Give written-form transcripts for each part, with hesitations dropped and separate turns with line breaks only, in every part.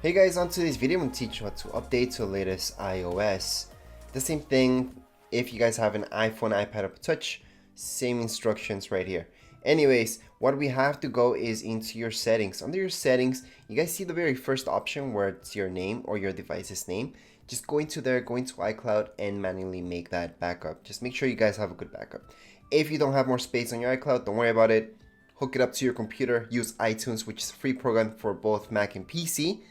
Hey guys, on today's video I'm going to teach you how to update to the latest iOS. The same thing if you guys have an iPhone, iPad, or Touch, same instructions right here. Anyways, what we have to go is into your settings. Under your settings, you guys see the very first option where it's your name or your device's name. Just go into there, go into iCloud, and manually make that backup. Just make sure you guys have a good backup. If you don't have more space on your iCloud, don't worry about it. Hook it up to your computer, use iTunes, which is a free program for both Mac and PC,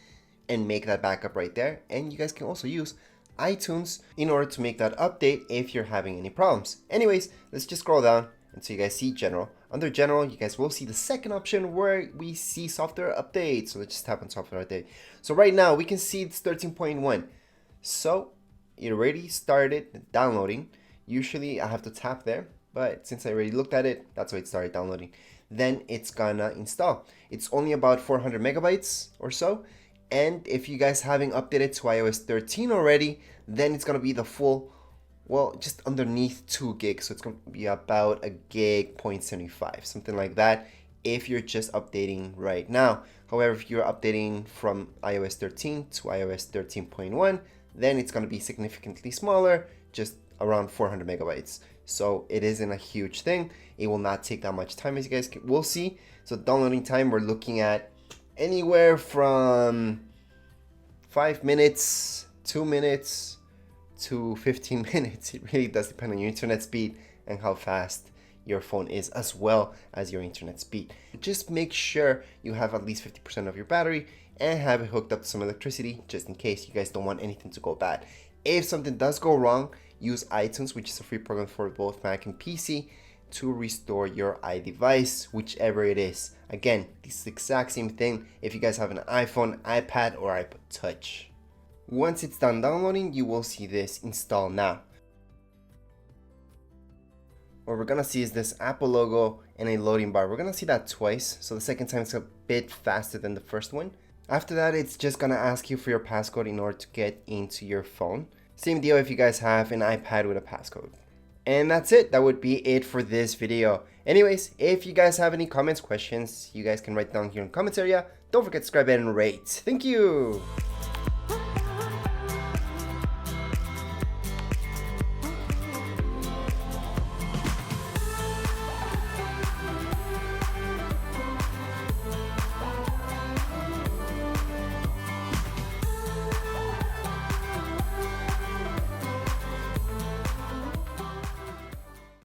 and make that backup right there. And you guys can also use iTunes in order to make that update if you're having any problems. Anyways, let's just scroll down until you guys see General. Under General, you guys will see the second option where we see software update. So let's just tap on software update. So right now we can see it's 13.1. So it already started downloading. Usually I have to tap there, but since I already looked at it, that's why it started downloading. Then it's gonna install. It's only about 400 megabytes or so. And if you guys haven't updated to iOS 13 already, then it's gonna be the full, well, just underneath 2 gigs. So it's gonna be about a gig 0.75, something like that, if you're just updating right now. However, if you're updating from iOS 13 to iOS 13.1, then it's gonna be significantly smaller, just around 400 megabytes. So it isn't a huge thing. It will not take that much time, as you guys will see. So downloading time, we're looking at anywhere from 5 minutes, 2 minutes to 15 minutes. It really does depend on your internet speed and how fast your phone is, as well as your internet speed. Just make sure you have at least 50% of your battery and have it hooked up to some electricity, just in case you guys don't want anything to go bad. If something does go wrong, use iTunes, which is a free program for both Mac and PC, to restore your iDevice, whichever it is. Again, this is the exact same thing if you guys have an iPhone, iPad, or iPod Touch. Once it's done downloading, you will see this install now. What we're gonna see is this Apple logo and a loading bar. We're gonna see that twice, so the second time it's a bit faster than the first one. After that, it's just gonna ask you for your passcode in order to get into your phone. Same deal if you guys have an iPad with a passcode. And that's it. That would be it for this video. Anyways, if you guys have any comments, questions, you guys can write down here in the comments area. Don't forget to subscribe and rate. Thank you.